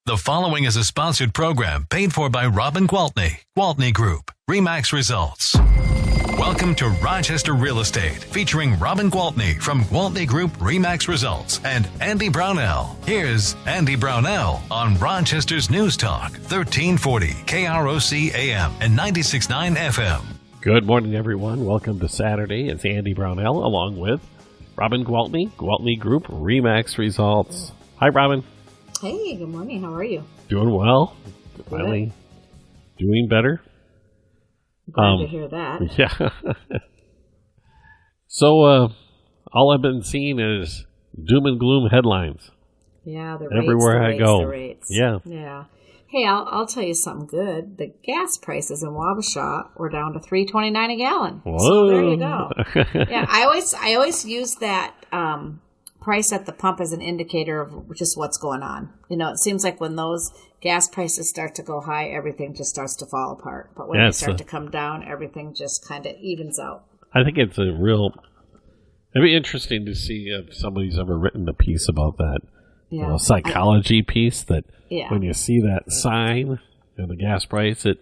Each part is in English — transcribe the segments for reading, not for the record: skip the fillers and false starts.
The following is a sponsored program paid for by Robin Gwaltney Group, RE/MAX Results. Welcome to Rochester Real Estate, featuring Robin Gwaltney from Gwaltney Group, RE/MAX Results, and Andy Brownell. Here's Andy Brownell on Rochester's News Talk, 1340 KROC AM and 96.9 FM. Good morning, everyone. Welcome to Saturday. It's Andy Brownell along with Robin Gwaltney, Gwaltney Group, RE/MAX Results. Hi, Robin. Hey, good morning. How are you? Doing well. Good. Finally doing better. Glad to hear that. Yeah. So, all I've been seeing is doom and gloom headlines. Yeah, the everywhere rates, I go. The rates. Yeah. Hey, I'll tell you something good. The gas prices in Wabasha were down to $3.29 a gallon. Whoa. So there you go. Yeah, I always use that price at the pump as an indicator of just what's going on. You know, it seems like when those gas prices start to go high, everything just starts to fall apart. But when they start to come down, everything just kind of evens out. I think it's it'd be interesting to see if somebody's ever written a piece about that. Yeah. You know, psychology piece that yeah. When you see that sign and the gas price, it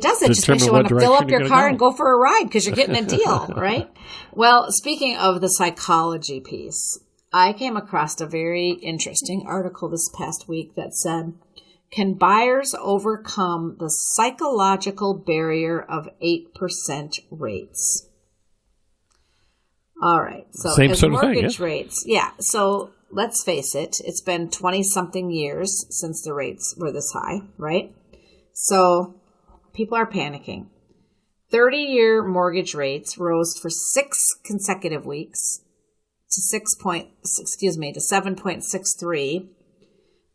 does. It just makes you want to fill up your car and go for a ride because you're getting a deal, right? Well, speaking of the psychology piece, I came across a very interesting article this past week that said, can buyers overcome the psychological barrier of 8% rates? All right. So same as sort of mortgage thing, rates, yeah. So let's face it, it's been 20-something years since the rates were this high, right? So people are panicking. 30-year mortgage rates rose for 6 consecutive weeks to 7.63,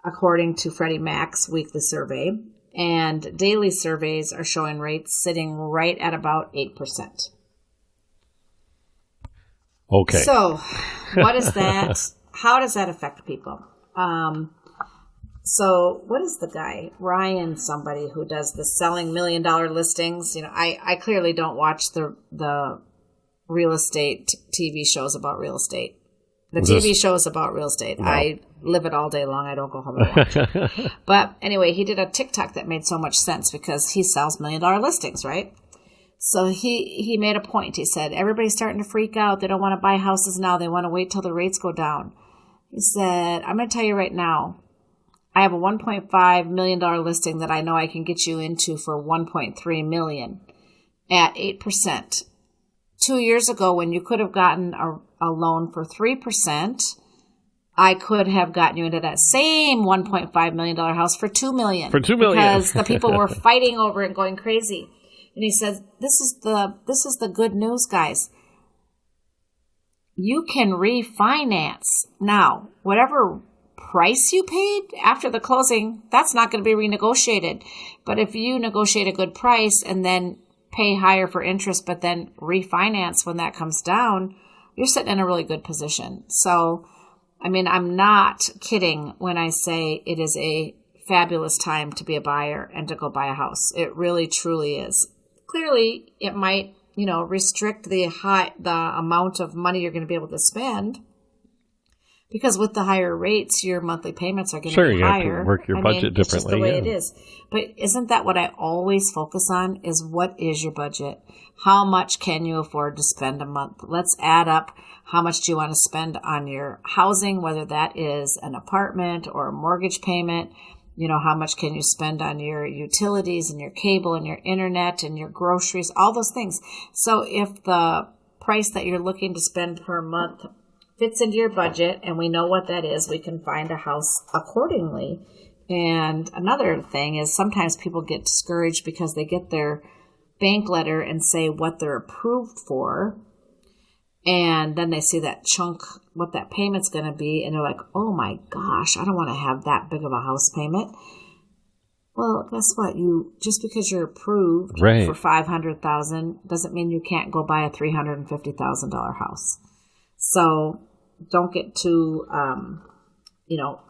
according to Freddie Mac's weekly survey. And daily surveys are showing rates sitting right at about 8%. Okay. So what is that? How does that affect people? So what is the guy, Ryan, somebody who does the selling $1 million listings? You know, I clearly don't watch the real estate TV shows about real estate. The TV shows about real estate. No. I live it all day long. I don't go home and watch it. But anyway, he did a TikTok that made so much sense because he sells $1 million listings, right? So he made a point. He said, everybody's starting to freak out. They don't want to buy houses now. They want to wait till the rates go down. He said, I'm going to tell you right now, I have a $1.5 million listing that I know I can get you into for $1.3 million at 8%. 2 years ago, when you could have gotten a loan for 3%, I could have gotten you into that same $1.5 million house for $2 million. For $2 million. Because the people were fighting over it and going crazy. And he says, this is the good news, guys. You can refinance. Now, whatever price you paid after the closing, that's not going to be renegotiated. But if you negotiate a good price and then pay higher for interest, but then refinance when that comes down, you're sitting in a really good position. So, I mean, I'm not kidding when I say it is a fabulous time to be a buyer and to go buy a house. It really, truly is. Clearly, it might, restrict the amount of money you're going to be able to spend. Because with the higher rates, your monthly payments are going to be higher. You have to work your budget differently. It's just the way it is. But isn't that what I always focus on is what is your budget? How much can you afford to spend a month? Let's add up how much do you want to spend on your housing, whether that is an apartment or a mortgage payment. How much can you spend on your utilities and your cable and your internet and your groceries, all those things. So if the price that you're looking to spend per month fits into your budget and we know what that is, we can find a house accordingly. And another thing is sometimes people get discouraged because they get their bank letter and say what they're approved for. And then they see that chunk, what that payment's going to be, and they're like, oh my gosh, I don't want to have that big of a house payment. Well, guess what? Just because you're approved for $500,000 doesn't mean you can't go buy a $350,000 house. So don't get too,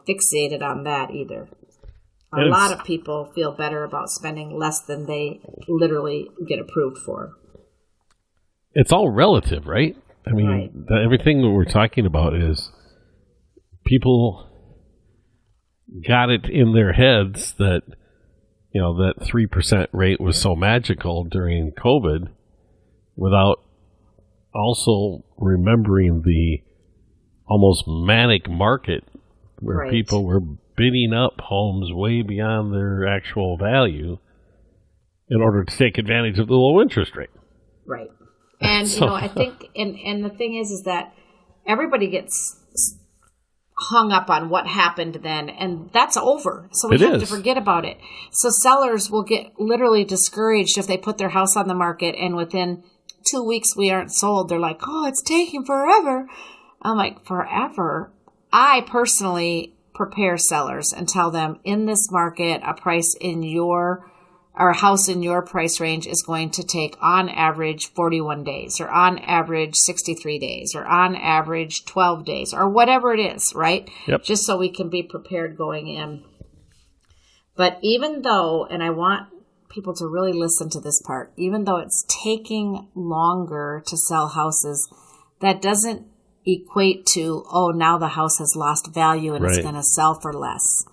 fixated on that either. A lot of people feel better about spending less than they literally get approved for. It's all relative, right? I mean, everything that we're talking about is people got it in their heads that, that 3% rate was so magical during COVID without also remembering the almost manic market where people were bidding up homes way beyond their actual value in order to take advantage of the low interest rate. Right. And, I think, and the thing is that everybody gets hung up on what happened then, and that's over. So we have to forget about it. So sellers will get literally discouraged if they put their house on the market and within 2 weeks we aren't sold. They're like, oh, it's taking forever. I'm like, forever? I personally prepare sellers and tell them in this market, a price in or a house in your price range is going to take on average 41 days or on average 63 days or on average 12 days or whatever it is, right? Yep. Just so we can be prepared going in. But even though, and I want people to really listen to this part, even though it's taking longer to sell houses, that doesn't equate to, oh, now the house has lost value and it's going to sell for less.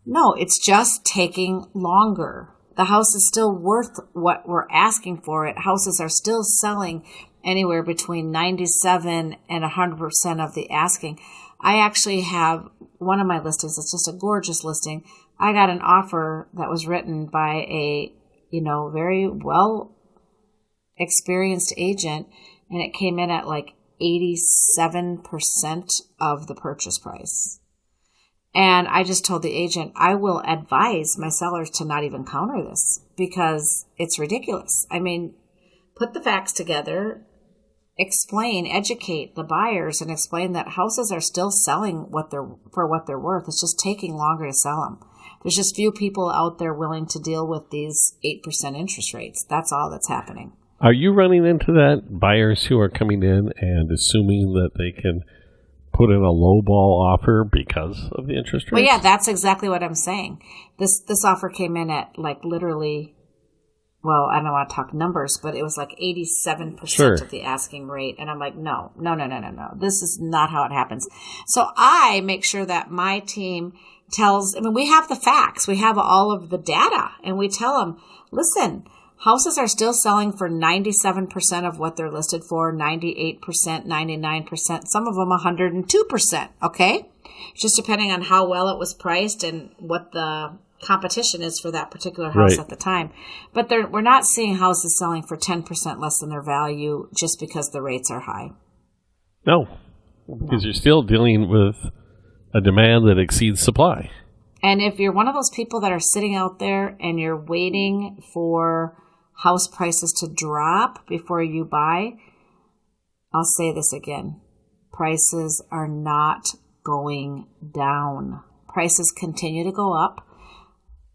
No, it's just taking longer. The house is still worth what we're asking for it. Houses are still selling anywhere between 97 and 100% of the asking. I actually have one of my listings. It's just a gorgeous listing. I got an offer that was written by a, very well experienced agent, and it came in at like 87% of the purchase price. And I just told the agent, I will advise my sellers to not even counter this because it's ridiculous. I mean, put the facts together, explain, educate the buyers, and explain that houses are still selling for what they're worth. It's just taking longer to sell them. There's just few people out there willing to deal with these 8% interest rates. That's all that's happening. Are you running into that? Buyers who are coming in and assuming that they can put in a lowball offer because of the interest rate? Well, yeah, that's exactly what I'm saying. This offer came in at like literally, well, I don't want to talk numbers, but it was like 87% of the asking rate. And I'm like, no. This is not how it happens. So I make sure that my team we have the facts. We have all of the data. And we tell them, listen, houses are still selling for 97% of what they're listed for, 98%, 99%, some of them 102%, okay? Just depending on how well it was priced and what the competition is for that particular house at the time. But we're not seeing houses selling for 10% less than their value just because the rates are high. No, because you're still dealing with a demand that exceeds supply. And if you're one of those people that are sitting out there and you're waiting for house prices to drop before you buy, I'll say this again. Prices are not going down. Prices continue to go up.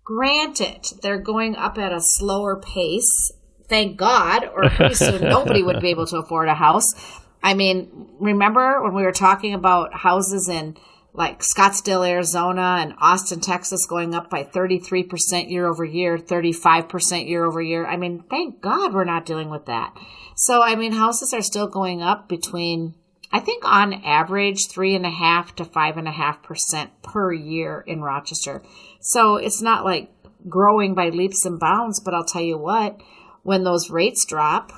Granted, they're going up at a slower pace. Thank God, or pretty soon nobody would be able to afford a house. I mean, remember when we were talking about houses in like Scottsdale, Arizona and Austin, Texas going up by 33% year over year, 35% year over year. I mean, thank God we're not dealing with that. So, I mean, houses are still going up between, I think on average, 3.5% to 5.5% per year in Rochester. So it's not like growing by leaps and bounds, but I'll tell you what, when those rates drop,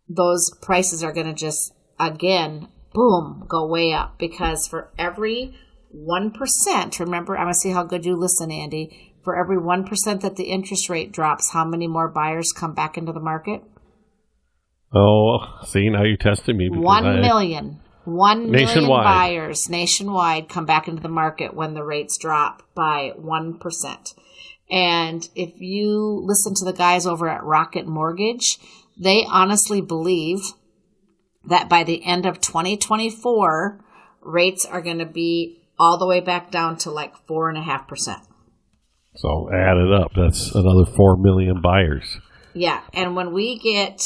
those prices are going to just, again, boom, go way up, because for every 1%, remember, I'm going to see how good you listen, Andy, for every 1% that the interest rate drops, how many more buyers come back into the market? Oh, see, now you're testing me. 1 million. 1 million buyers nationwide come back into the market when the rates drop by 1%. And if you listen to the guys over at Rocket Mortgage, they honestly believe that by the end of 2024, rates are going to be all the way back down to like 4.5%. So add it up. That's another 4 million buyers. Yeah. And when we get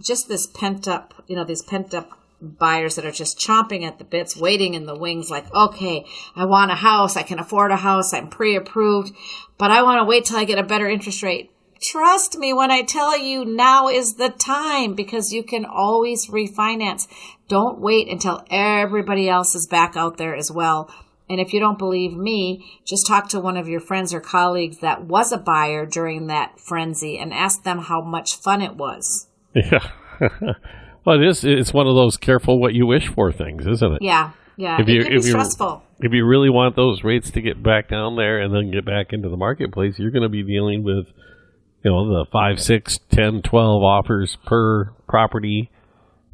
just this pent up, these pent up buyers that are just chomping at the bits, waiting in the wings, like, okay, I want a house. I can afford a house. I'm pre-approved, but I want to wait till I get a better interest rate. Trust me when I tell you now is the time, because you can always refinance. Don't wait until everybody else is back out there as well And if you don't believe me, just talk to one of your friends or colleagues that was a buyer during that frenzy and ask them how much fun it was. Yeah. Well, it's one of those careful what you wish for things, isn't it? Yeah. It can be stressful. If you really want those rates to get back down there and then get back into the marketplace, you're going to be dealing with, the 5, 6, 10, 12 offers per property,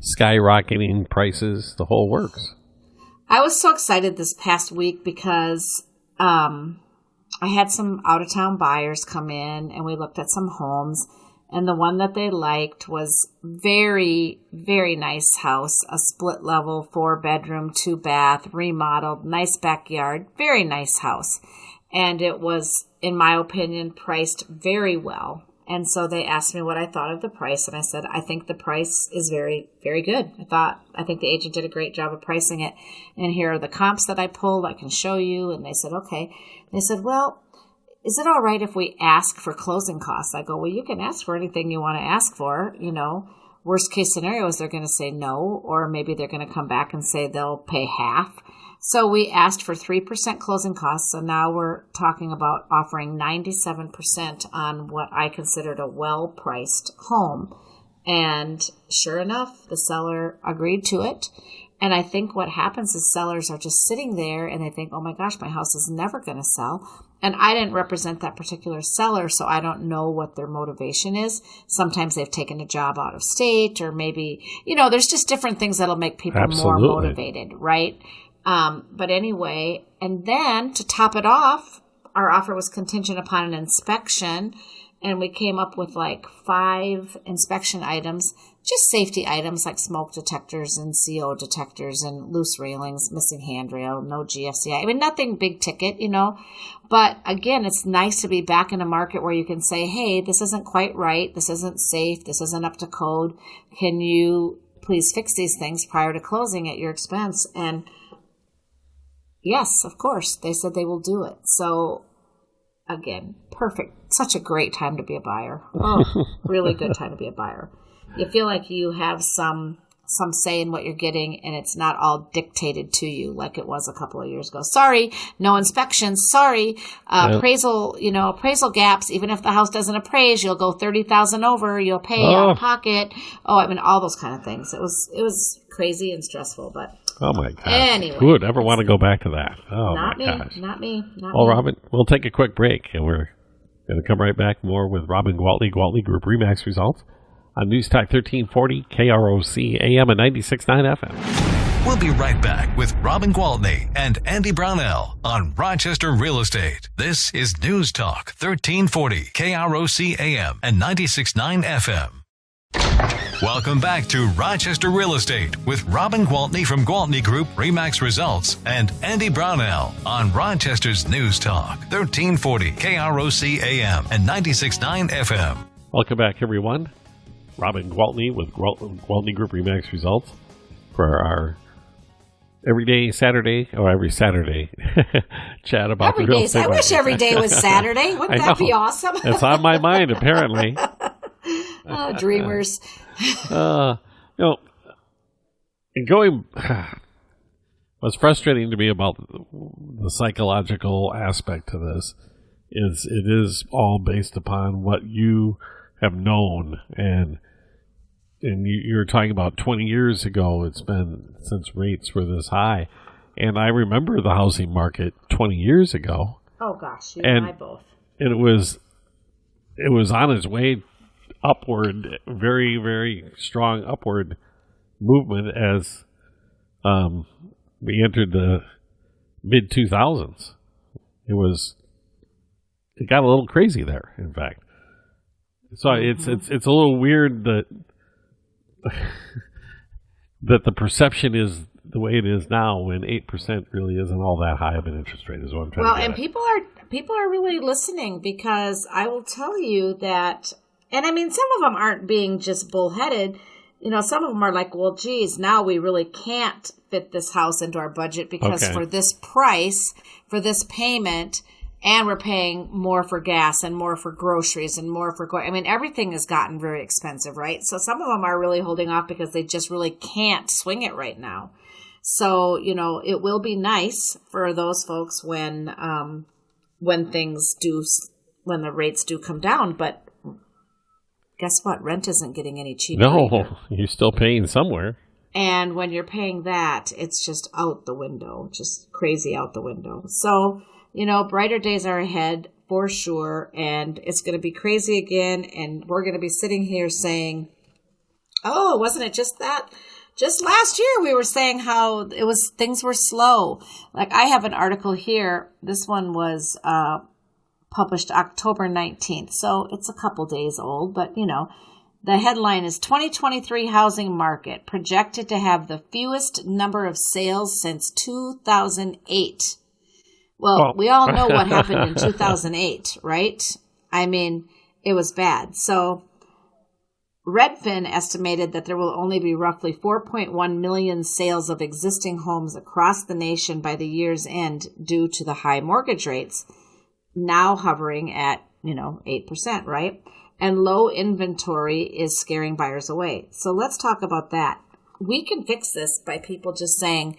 skyrocketing prices, the whole works. I was so excited this past week because I had some out-of-town buyers come in and we looked at some homes. And the one that they liked was very, very nice house, a split level, 4-bedroom, 2-bath, remodeled, nice backyard, very nice house. And it was, in my opinion, priced very well. And so they asked me what I thought of the price. And I said, I think the price is very, very good. I think the agent did a great job of pricing it. And here are the comps that I pulled. I can show you. And they said, okay. They said, well, is it all right if we ask for closing costs? I go, well, you can ask for anything you want to ask for. Worst case scenario is they're going to say no, or maybe they're going to come back and say they'll pay half. So we asked for 3% closing costs. So now we're talking about offering 97% on what I considered a well-priced home. And sure enough, the seller agreed to it. And I think what happens is sellers are just sitting there and they think, oh my gosh, my house is never going to sell. And I didn't represent that particular seller, so I don't know what their motivation is. Sometimes they've taken a job out of state, or maybe, there's just different things that'll make people more motivated, right? But anyway, and then to top it off, our offer was contingent upon an inspection. And we came up with like 5 inspection items, just safety items like smoke detectors and CO detectors and loose railings, missing handrail, no GFCI. I mean, nothing big ticket, But again, it's nice to be back in a market where you can say, hey, this isn't quite right. This isn't safe. This isn't up to code. Can you please fix these things prior to closing at your expense? And yes, of course, they said they will do it. So again, perfect. Such a great time to be a buyer. Oh, really good time to be a buyer. You feel like you have some say in what you're getting, and it's not all dictated to you like it was a couple of years ago. Sorry, no inspections. Sorry, appraisal gaps. Even if the house doesn't appraise, you'll go $30,000 over. You'll pay out of pocket. All those kind of things. It was crazy and stressful, but. Oh, my God. Anyway. Who would ever want to go back to that? Oh, not my me, gosh. Not me. Well, Robin, we'll take a quick break, and we're going to come right back more with Robin Gwaltney, Gwaltney Group RE/MAX results on News Talk 1340, KROC, AM and 96.9 FM. We'll be right back with Robin Gwaltney and Andy Brownell on Rochester Real Estate. This is News Talk 1340, KROC, AM and 96.9 FM. Welcome back to Rochester Real Estate with Robin Gwaltney from Gwaltney Group RE/MAX Results and Andy Brownell on Rochester's News Talk 1340 KROC AM and 96.9 FM. Welcome back, everyone. Robin Gwaltney with Gwaltney Group RE/MAX Results for our every Saturday chat about every the real day. estate I wish every day was Saturday. Wouldn't that be awesome? It's on my mind, apparently. Oh, dreamers. What's frustrating to me about the psychological aspect to this is it is all based upon what you have known, and you're talking about 20 years ago. It's been since rates were this high, and I remember the housing market 20 years ago. Oh gosh, you and I both. And it was on its way upward, very, very strong upward movement as we entered the mid 2000s. It got a little crazy there, in fact. So it's a little weird that that the perception is the way it is now, when 8% really isn't all that high of an interest rate, is what I'm trying to get at. People are really listening, because I will tell you that. And I mean, some of them aren't being just bullheaded. Some of them are like, well, geez, now we really can't fit this house into our budget because for this price, for this payment, and we're paying more for gas and more for groceries and more for, everything has gotten very expensive, right? So some of them are really holding off because they just really can't swing it right now. So, it will be nice for those folks when the rates do come down, but guess what? Rent isn't getting any cheaper. No, either. you're still paying somewhere. And when you're paying that, it's just out the window, just crazy out the window. So, brighter days are ahead for sure. And it's going to be crazy again. And we're going to be sitting here saying, oh, wasn't it just that? Just last year we were saying how things were slow. Like I have an article here. This one was published October 19th. So it's a couple days old, but the headline is 2023 housing market projected to have the fewest number of sales since 2008. Well, we all know what happened in 2008, right? I mean, it was bad. So Redfin estimated that there will only be roughly 4.1 million sales of existing homes across the nation by the year's end due to the high mortgage rates, now hovering at, 8%, right? And low inventory is scaring buyers away. So let's talk about that. We can fix this by people just saying,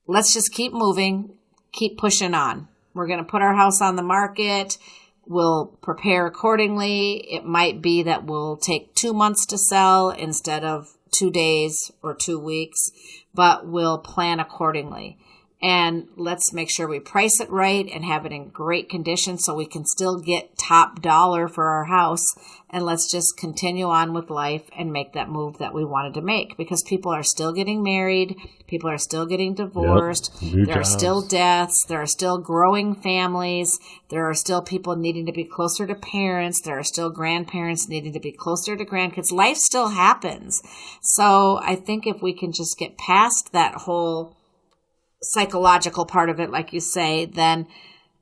let's just keep moving, keep pushing on. We're going to put our house on the market. We'll prepare accordingly. It might be that we'll take 2 months to sell instead of 2 days or 2 weeks, but we'll plan accordingly. And let's make sure we price it right and have it in great condition so we can still get top dollar for our house. And let's just continue on with life and make that move that we wanted to make, because people are still getting married. People are still getting divorced. Yep. There are still deaths. There are still growing families. There are still people needing to be closer to parents. There are still grandparents needing to be closer to grandkids. Life still happens. So I think if we can just get past that whole psychological part of it, like you say, then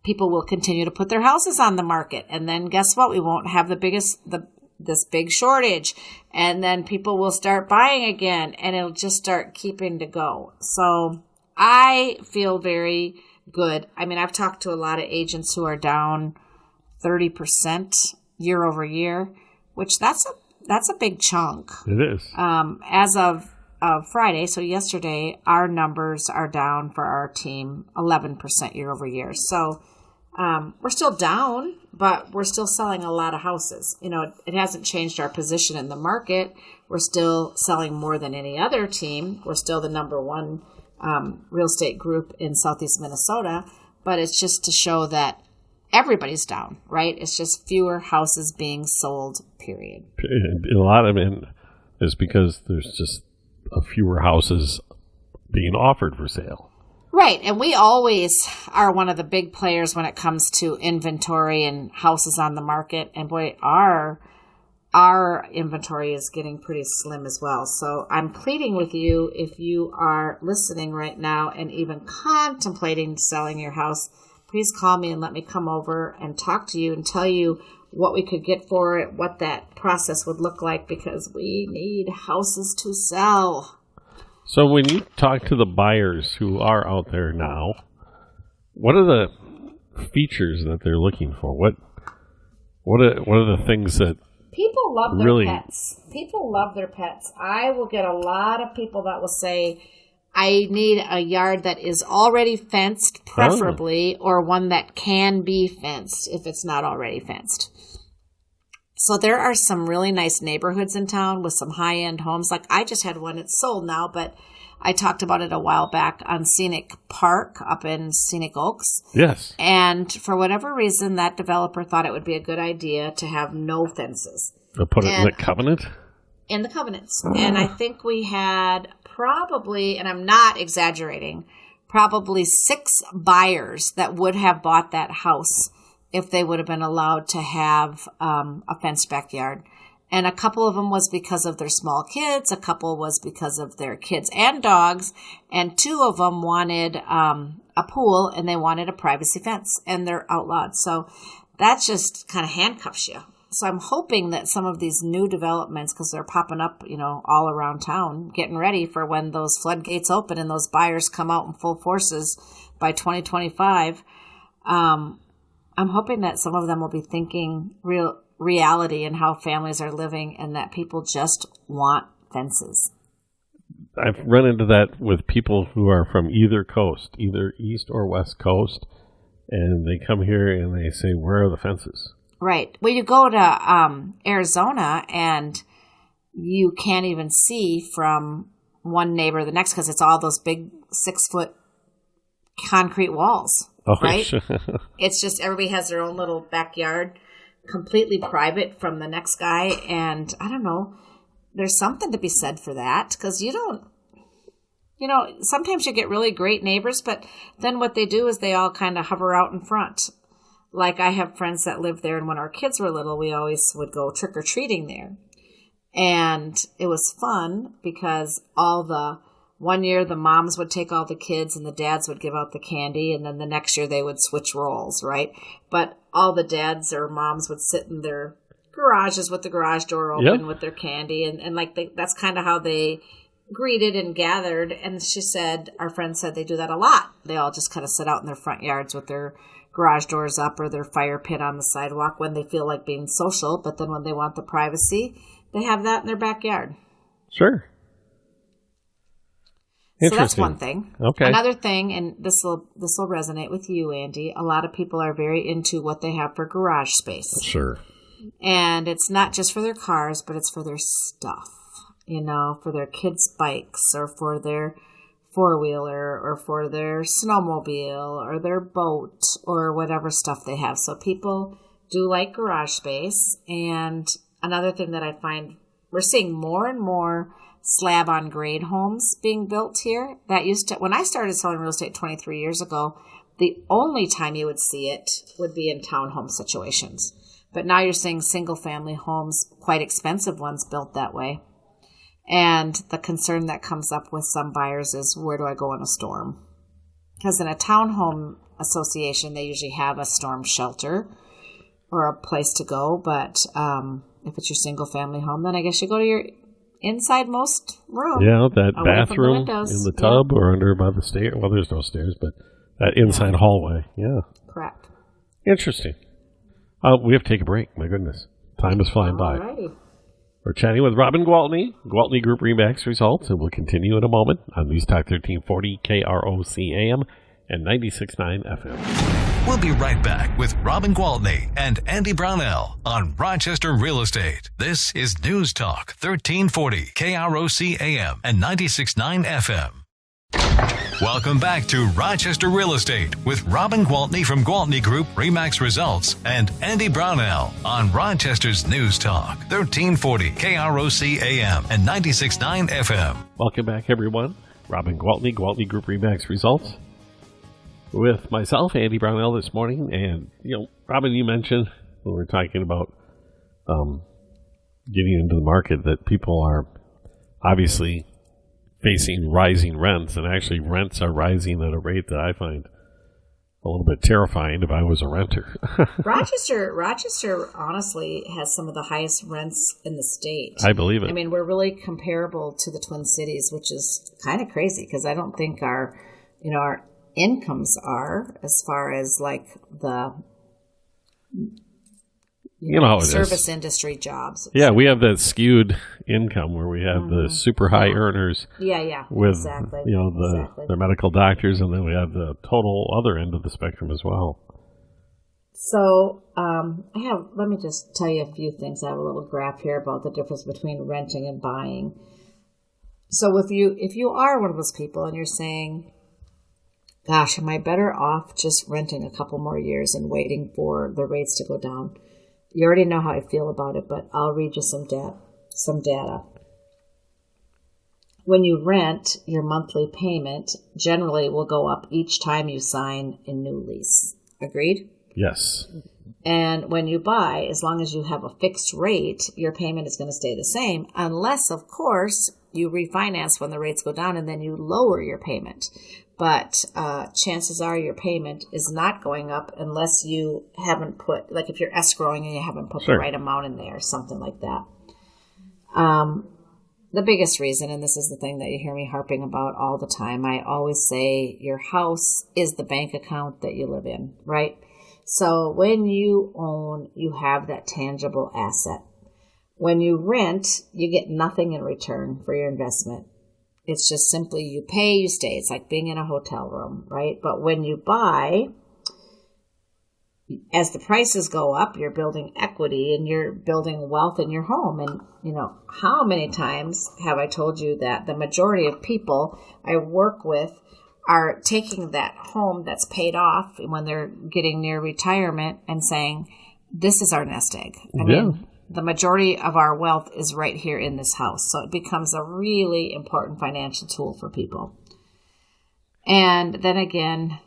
people will continue to put their houses on the market. And then guess what? We won't have this big shortage. And then people will start buying again, and it'll just start keeping to go. So I feel very good. I mean, I've talked to a lot of agents who are down 30% year over year, which that's a big chunk. It is. As of Friday, so yesterday, our numbers are down for our team 11% year over year. So we're still down, but we're still selling a lot of houses. It hasn't changed our position in the market. We're still selling more than any other team. We're still the number one real estate group in Southeast Minnesota, but it's just to show that everybody's down, right? It's just fewer houses being sold, period. A lot of it is because there's just fewer houses being offered for sale. Right. And we always are one of the big players when it comes to inventory and houses on the market. And boy, our inventory is getting pretty slim as well. So I'm pleading with you, if you are listening right now and even contemplating selling your house, please call me and let me come over and talk to you and tell you what we could get for it, what that process would look like, because we need houses to sell. So when you talk to the buyers who are out there now, what are the features that they're looking for? What are the things that people love their pets? People love their pets. I will get a lot of people that will say, I need a yard that is already fenced, preferably, or one that can be fenced if it's not already fenced. So there are some really nice neighborhoods in town with some high-end homes. Like I just had one, it's sold now, but I talked about it a while back on Scenic Park up in Scenic Oaks. Yes. And for whatever reason, that developer thought it would be a good idea to have no fences. They'll put it in the covenant? In the covenants. And I think we had probably, and I'm not exaggerating, probably 6 buyers that would have bought that house if they would have been allowed to have a fenced backyard. And a couple of them was because of their small kids. A couple was because of their kids and dogs. And 2 of them wanted a pool, and they wanted a privacy fence, and they're outlawed. So that just kind of handcuffs you. So I'm hoping that some of these new developments, because they're popping up, all around town, getting ready for when those floodgates open and those buyers come out in full forces by 2025, I'm hoping that some of them will be thinking reality and how families are living, and that people just want fences. I've run into that with people who are from either coast, either East or West Coast, and they come here and they say, "Where are the fences?" Right. Well, you go to Arizona and you can't even see from one neighbor to the next because it's all those big 6-foot concrete walls, right? Sure. It's just everybody has their own little backyard, completely private from the next guy. And I don't know, there's something to be said for that because you don't, sometimes you get really great neighbors, but then what they do is they all kind of hover out in front. Like I have friends that live there, and when our kids were little, we always would go trick-or-treating there. And it was fun because one year the moms would take all the kids and the dads would give out the candy, and then the next year they would switch roles, right? But all the dads or moms would sit in their garages with the garage door open with their candy, and that's kind of how they greeted and gathered. And our friend said they do that a lot. They all just kind of sit out in their front yards with their garage doors up or their fire pit on the sidewalk when they feel like being social, but then when they want the privacy, they have that in their backyard. Sure. So that's one thing. Okay. Another thing, and this will resonate with you, Andy, a lot of people are very into what they have for garage space. Sure. And it's not just for their cars, but it's for their stuff, for their kids' bikes or for their four-wheeler or for their snowmobile or their boat or whatever stuff they have. So people do like garage space. And another thing that I find, we're seeing more and more slab-on-grade homes being built here. That when I started selling real estate 23 years ago, the only time you would see it would be in townhome situations. But now you're seeing single-family homes, quite expensive ones, built that way. And the concern that comes up with some buyers is, where do I go in a storm? Because in a townhome association, they usually have a storm shelter or a place to go. But if it's your single-family home, then I guess you go to your inside-most room. Yeah, that bathroom in the tub or under by the stairs. Well, there's no stairs, but that inside hallway. Yeah. Correct. Interesting. We have to take a break. My goodness. Time is flying by. Alrighty. We're chatting with Robin Gwaltney, Gwaltney Group-RE results, and we'll continue in a moment on News Talk 1340 KROC AM and 96.9 FM. We'll be right back with Robin Gwaltney and Andy Brownell on Rochester Real Estate. This is News Talk 1340 KROC AM and 96.9 FM. Welcome back to Rochester Real Estate with Robin Gwaltney from Gwaltney Group-RE results and Andy Brownell on Rochester's News Talk 1340 KROC AM and 96.9 FM. Welcome back, everyone. Robin Gwaltney, Gwaltney Group-RE results with myself, Andy Brownell, this morning. And, Robin, you mentioned when we were talking about getting into the market that people are obviously facing rising rents, and actually rents are rising at a rate that I find a little bit terrifying if I was a renter. Rochester honestly has some of the highest rents in the state. I believe it. I mean, we're really comparable to the Twin Cities, which is kind of crazy because I don't think our incomes are as far as like the service industry jobs. Yeah, we have that skewed income where we have the super high earners. Yeah. With exactly. the medical doctors, and then we have the total other end of the spectrum as well. So let me just tell you a few things. I have a little graph here about the difference between renting and buying. So if you are one of those people and you're saying, gosh, am I better off just renting a couple more years and waiting for the rates to go down? You already know how I feel about it, but I'll read you some data. When you rent, your monthly payment generally will go up each time you sign a new lease. Agreed? Yes. And when you buy, as long as you have a fixed rate, your payment is going to stay the same, unless, of course, you refinance when the rates go down and then you lower your payment. But chances are your payment is not going up unless you haven't put, like if you're escrowing and you haven't put the right amount in there, something like that. The biggest reason, and this is the thing that you hear me harping about all the time, I always say your house is the bank account that you live in, right? So when you own, you have that tangible asset. When you rent, you get nothing in return for your investment. It's just simply you pay, you stay. It's like being in a hotel room, right? But when you buy, as the prices go up, you're building equity and you're building wealth in your home. And, how many times have I told you that the majority of people I work with are taking that home that's paid off when they're getting near retirement and saying, this is our nest egg. I mean, the majority of our wealth is right here in this house. So it becomes a really important financial tool for people. And then again,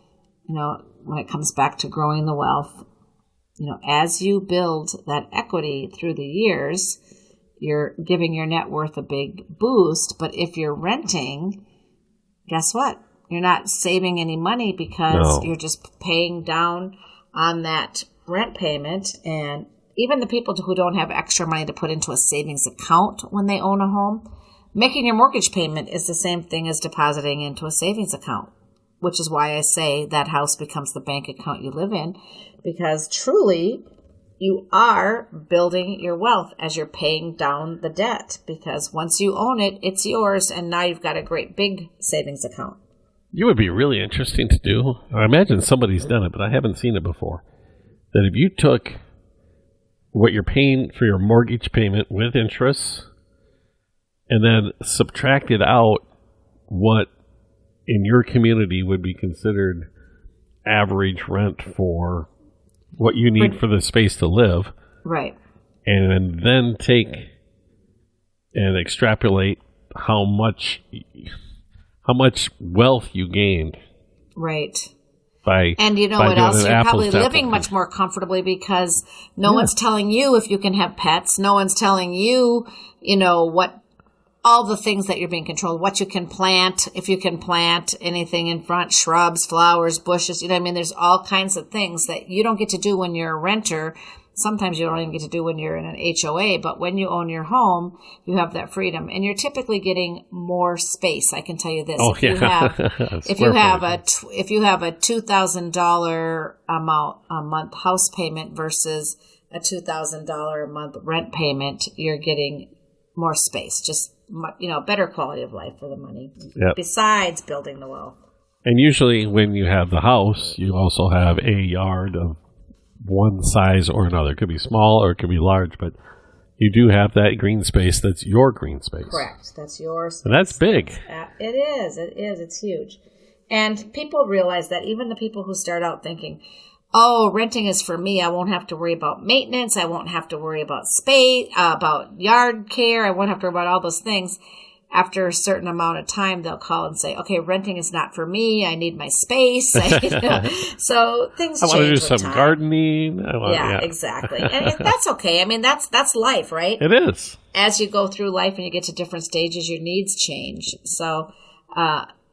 when it comes back to growing the wealth, as you build that equity through the years, you're giving your net worth a big boost. But if you're renting, guess what? You're not saving any money because you're just paying down on that rent payment. And even the people who don't have extra money to put into a savings account when they own a home, making your mortgage payment is the same thing as depositing into a savings account, which is why I say that house becomes the bank account you live in, because truly you are building your wealth as you're paying down the debt, because once you own it, it's yours, and now you've got a great big savings account. You would be really interesting to do. I imagine somebody's done it, but I haven't seen it before. That if you took what you're paying for your mortgage payment with interest and then subtracted out what in your community would be considered average rent for what you need for the space to live. Right. And then take and extrapolate how much wealth you gained. Right. And you know what else? You're probably living much more comfortably because no one's telling you if you can have pets. No one's telling you, what all the things that you're being controlled, what you can plant, if you can plant anything in front, shrubs, flowers, bushes. There's all kinds of things that you don't get to do when you're a renter. Sometimes you don't even get to do when you're in an HOA, but when you own your home, you have that freedom, and you're typically getting more space. I can tell you this: if you have a $2,000 amount a month house payment versus a $2,000 a month rent payment, you're getting more space, just better quality of life for the money. Yep. Besides building the wealth. And usually, when you have the house, you also have a yard of one size or another. It could be small or it could be large, but you do have that green space that's your green space. Correct. That's yours. And that's big. It is. It's huge. And people realize that, even the people who start out thinking, renting is for me. I won't have to worry about maintenance. I won't have to worry about space, about yard care. I won't have to worry about all those things. After a certain amount of time, they'll call and say, okay, renting is not for me. I need my space. So things change. I want to do some gardening. Exactly. And that's okay. That's life, right? It is. As you go through life and you get to different stages, your needs change. So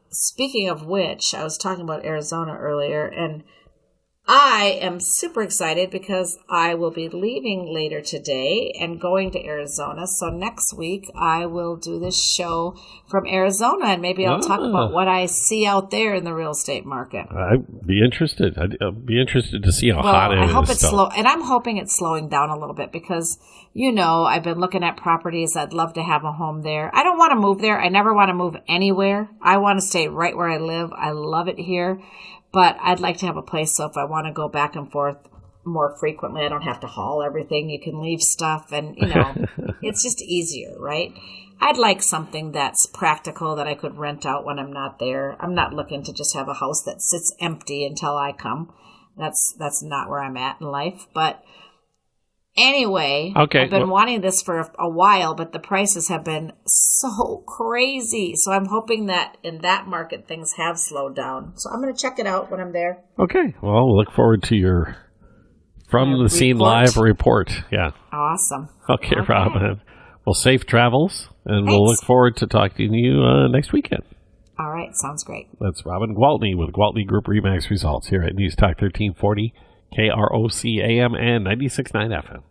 speaking of which, I was talking about Arizona earlier, and I am super excited because I will be leaving later today and going to Arizona. So next week I will do this show from Arizona, and maybe I'll talk about what I see out there in the real estate market. I'd be interested. I'd be interested to see how hot it is. I hope it's slow, and I'm hoping it's slowing down a little bit because, I've been looking at properties. I'd love to have a home there. I don't want to move there. I never want to move anywhere. I want to stay right where I live. I love it here. But I'd like to have a place so if I want to go back and forth more frequently, I don't have to haul everything. You can leave stuff and, it's just easier, right? I'd like something that's practical that I could rent out when I'm not there. I'm not looking to just have a house that sits empty until I come. That's not where I'm at in life. But anyway, I've been wanting this for a while, but the prices have been so crazy. So I'm hoping that in that market, things have slowed down. So I'm going to check it out when I'm there. Okay. Well, we'll look forward to your From the Scene Live report. Yeah. Awesome. Okay, Robin. Well, safe travels, and we'll look forward to talking to you next weekend. All right. Sounds great. That's Robin Gwaltney with Gwaltney Group-RE Results here at News Talk 1340, KROC AM and 96.9 FM.